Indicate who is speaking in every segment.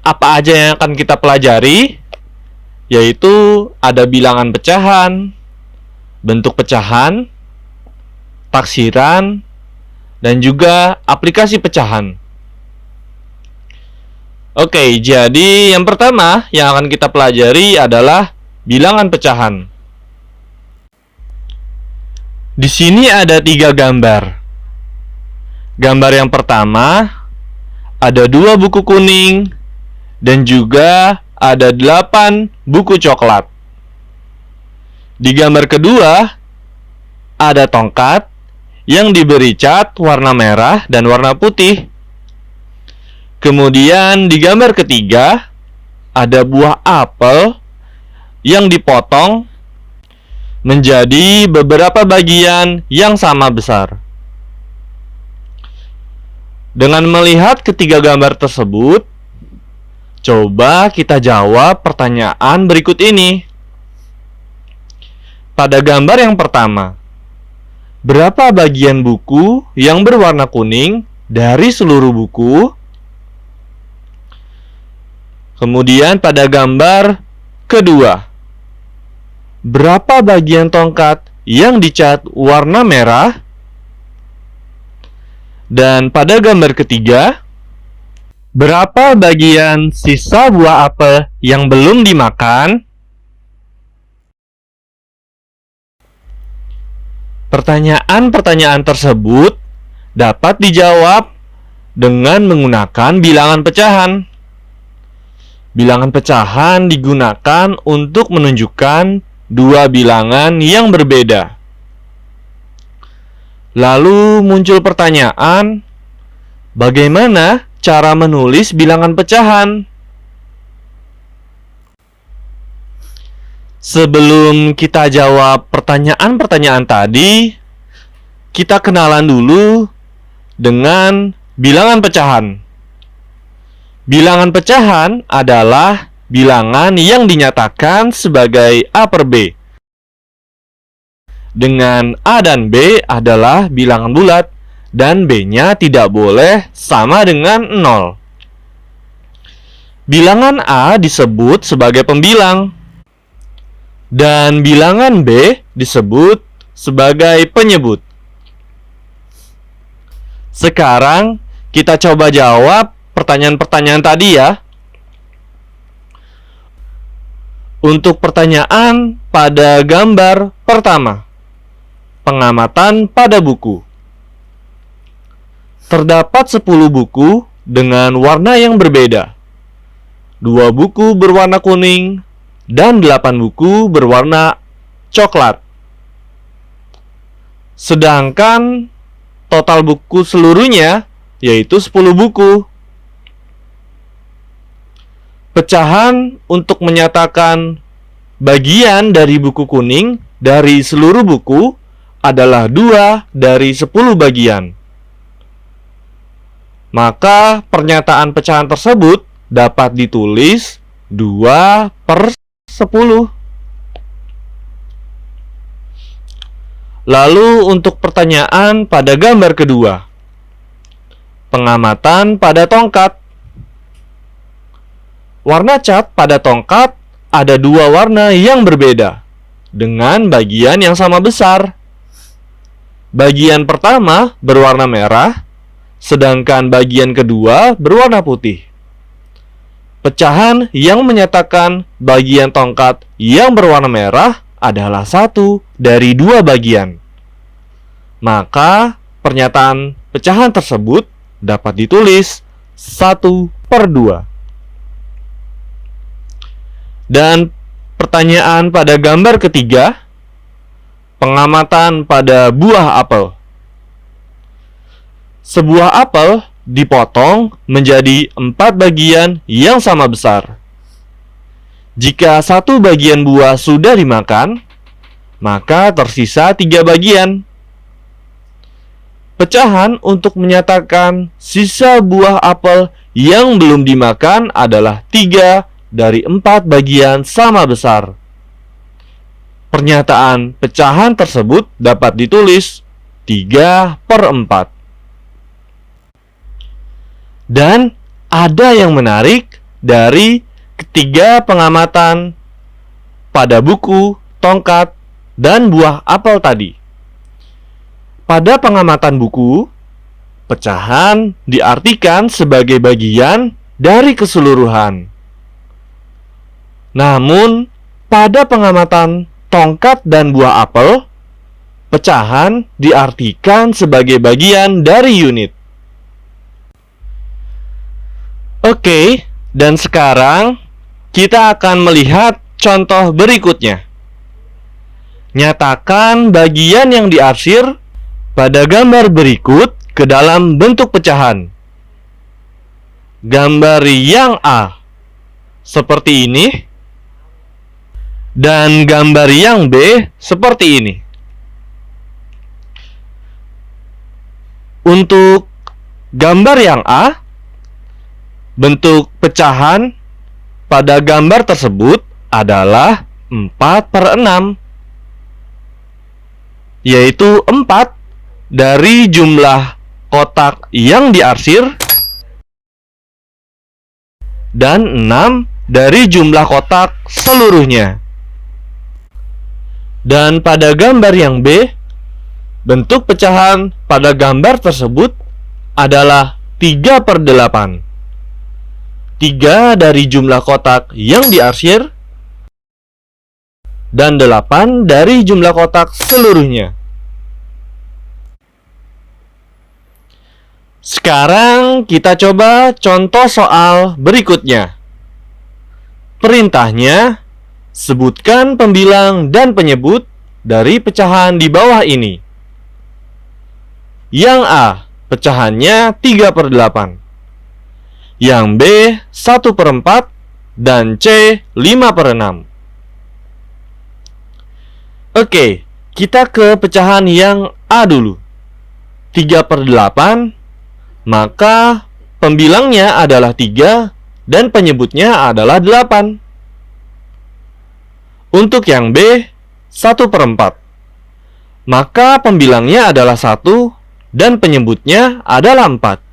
Speaker 1: apa aja yang akan kita pelajari? Yaitu ada bilangan pecahan, bentuk pecahan, taksiran, dan juga aplikasi pecahan. Oke, jadi yang pertama yang akan kita pelajari adalah bilangan pecahan. Di sini ada 3 gambar. Gambar yang pertama ada 2 buku kuning dan juga ada 8 buku coklat. Di gambar kedua ada tongkat yang diberi cat warna merah dan warna putih. Kemudian di gambar ketiga ada buah apel yang dipotong menjadi beberapa bagian yang sama besar. Dengan melihat ketiga gambar tersebut, coba kita jawab pertanyaan berikut ini. Pada gambar yang pertama, berapa bagian buku yang berwarna kuning dari seluruh buku? Kemudian pada gambar kedua, berapa bagian tongkat yang dicat warna merah? Dan pada gambar ketiga, berapa bagian sisa buah apel yang belum dimakan? Pertanyaan-pertanyaan tersebut dapat dijawab dengan menggunakan bilangan pecahan. Bilangan pecahan digunakan untuk menunjukkan 2 bilangan yang berbeda. Lalu muncul pertanyaan, bagaimana cara menulis bilangan pecahan? Sebelum kita jawab pertanyaan-pertanyaan tadi, kita kenalan dulu dengan bilangan pecahan. Bilangan pecahan adalah bilangan yang dinyatakan sebagai A per B. Dengan A dan B adalah bilangan bulat dan B-nya tidak boleh sama dengan 0. Bilangan A disebut sebagai pembilang dan bilangan B disebut sebagai penyebut. Sekarang kita coba jawab pertanyaan-pertanyaan tadi ya. Untuk pertanyaan pada gambar pertama, pengamatan pada buku. Terdapat 10 buku dengan warna yang berbeda. 2 buku berwarna kuning dan 8 buku berwarna coklat. Sedangkan total buku seluruhnya yaitu 10 buku. Pecahan untuk menyatakan bagian dari buku kuning dari seluruh buku adalah 2 dari 10 bagian. Maka pernyataan pecahan tersebut dapat ditulis 2 per 10. Lalu untuk pertanyaan pada gambar kedua, pengamatan pada tongkat. Warna cat pada tongkat ada 2 warna yang berbeda dengan bagian yang sama besar. Bagian pertama berwarna merah, sedangkan bagian kedua berwarna putih. Pecahan yang menyatakan bagian tongkat yang berwarna merah adalah 1 dari 2 bagian. Maka pernyataan pecahan tersebut dapat ditulis 1 per 2. Dan pertanyaan pada gambar ketiga, pengamatan pada buah apel. Sebuah apel dipotong menjadi 4 bagian yang sama besar. Jika 1 bagian buah sudah dimakan, maka tersisa 3 bagian. Pecahan untuk menyatakan sisa buah apel yang belum dimakan adalah 3 dari 4 bagian sama besar. Pernyataan pecahan tersebut dapat ditulis 3 per 4. Dan ada yang menarik dari ketiga pengamatan pada buku, tongkat, dan buah apel tadi. Pada pengamatan buku, pecahan diartikan sebagai bagian dari keseluruhan. Namun, pada pengamatan tongkat dan buah apel, pecahan diartikan sebagai bagian dari unit. Oke, dan sekarang kita akan melihat contoh berikutnya. Nyatakan bagian yang diarsir pada gambar berikut ke dalam bentuk pecahan. Gambar yang A seperti ini, dan gambar yang B seperti ini. Untuk gambar yang A, bentuk pecahan pada gambar tersebut adalah 4/6, yaitu 4 dari jumlah kotak yang diarsir dan 6 dari jumlah kotak seluruhnya. Dan pada gambar yang B, bentuk pecahan pada gambar tersebut adalah 3/8. 3 dari jumlah kotak yang diarsir dan 8 dari jumlah kotak seluruhnya. Sekarang kita coba contoh soal berikutnya. Perintahnya, sebutkan pembilang dan penyebut dari pecahan di bawah ini. Yang A, pecahannya 3/8. Yang B, 1/4. Dan C, 5/6. Oke, kita ke pecahan yang A dulu. 3/8, maka pembilangnya adalah 3 dan penyebutnya adalah 8. Untuk yang B, 1/4, maka pembilangnya adalah 1 dan penyebutnya adalah 4.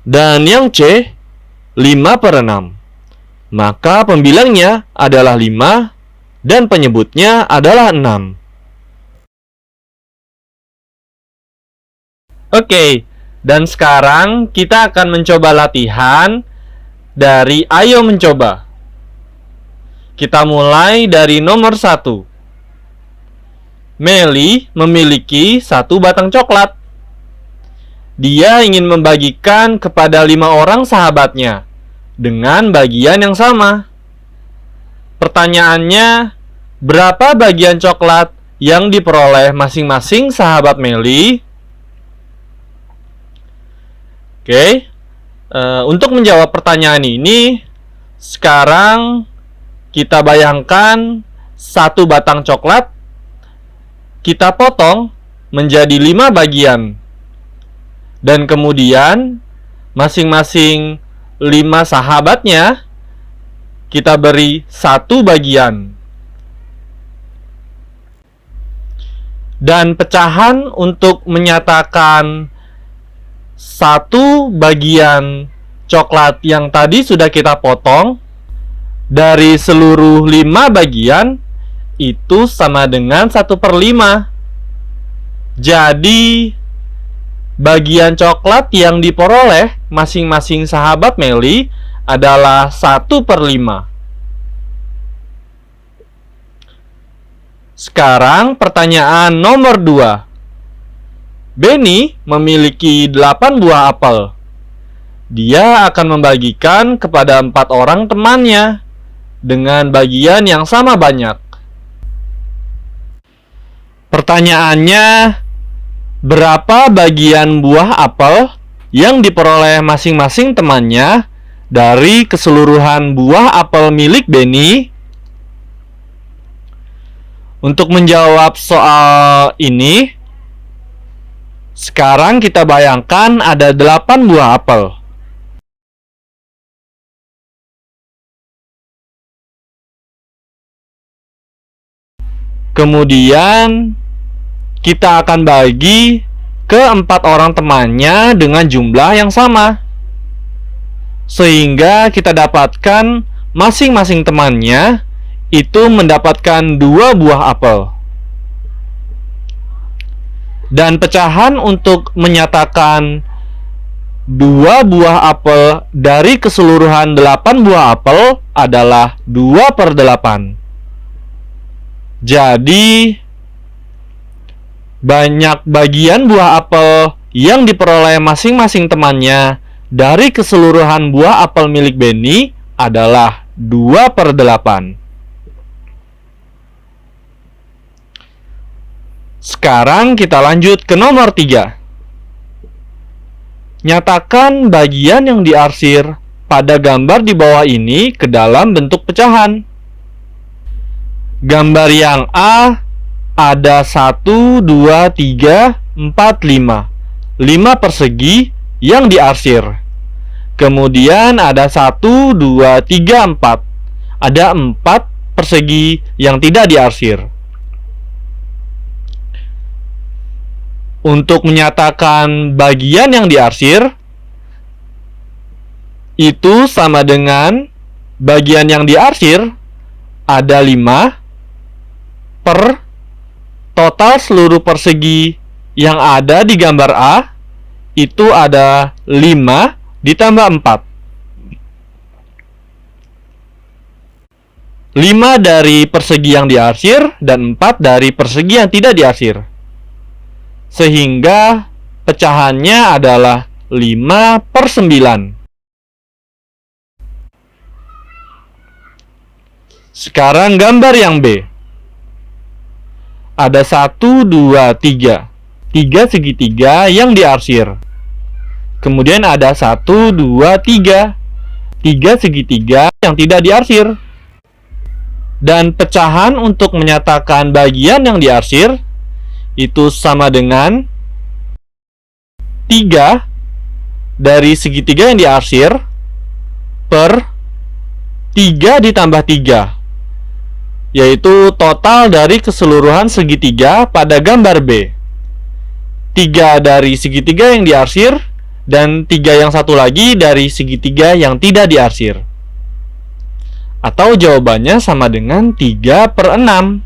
Speaker 1: Dan yang C, 5/6, maka pembilangnya adalah 5 dan penyebutnya adalah 6. Oke, dan sekarang kita akan mencoba latihan dari Ayo Mencoba. Kita mulai dari nomor 1. Meli memiliki 1 batang coklat. Dia ingin membagikan kepada 5 orang sahabatnya dengan bagian yang sama. Pertanyaannya, berapa bagian coklat yang diperoleh masing-masing sahabat Meli? Oke, untuk menjawab pertanyaan ini, sekarang kita bayangkan 1 batang coklat kita potong menjadi 5 bagian. Dan kemudian masing-masing 5 sahabatnya kita beri 1 bagian. Dan pecahan untuk menyatakan 1 bagian coklat yang tadi sudah kita potong dari seluruh 5 bagian itu sama dengan 1/5. Jadi bagian coklat yang diperoleh masing-masing sahabat Meli adalah 1/5. Sekarang pertanyaan nomor 2. Benny memiliki 8 buah apel. Dia akan membagikan kepada 4 orang temannya dengan bagian yang sama banyak. Pertanyaannya, berapa bagian buah apel yang diperoleh masing-masing temannya dari keseluruhan buah apel milik Benny? Untuk menjawab soal ini, sekarang kita bayangkan ada 8 buah apel. Kemudian kita akan bagi ke 4 orang temannya dengan jumlah yang sama. sehingga kita dapatkan masing-masing temannya itu mendapatkan 2 buah apel. Dan pecahan untuk menyatakan 2 buah apel dari keseluruhan 8 buah apel adalah 2/8. Jadi, banyak bagian buah apel yang diperoleh masing-masing temannya dari keseluruhan buah apel milik Benny adalah 2/8. Sekarang kita lanjut ke nomor 3. Nyatakan bagian yang diarsir pada gambar di bawah ini ke dalam bentuk pecahan. Gambar yang A ada 1, 2, 3, 4, 5. 5 persegi yang diarsir. Kemudian ada 1, 2, 3, 4. Ada 4 persegi yang tidak diarsir. Untuk menyatakan bagian yang diarsir, itu sama dengan bagian yang diarsir ada 5 per total seluruh persegi yang ada di gambar A, itu ada 5 ditambah 4. 5 dari persegi yang diarsir dan 4 dari persegi yang tidak diarsir. Sehingga pecahannya adalah 5/9. Sekarang gambar yang B. Ada 1, 2, 3. 3 segitiga yang diarsir. Kemudian ada 1, 2, 3. 3 segitiga yang tidak diarsir. Dan pecahan untuk menyatakan bagian yang diarsir itu sama dengan 3 dari segitiga yang diarsir per 3 ditambah 3, yaitu total dari keseluruhan segitiga pada gambar B. 3 dari segitiga yang diarsir dan 3 yang satu lagi dari segitiga yang tidak diarsir. Atau jawabannya sama dengan 3/6.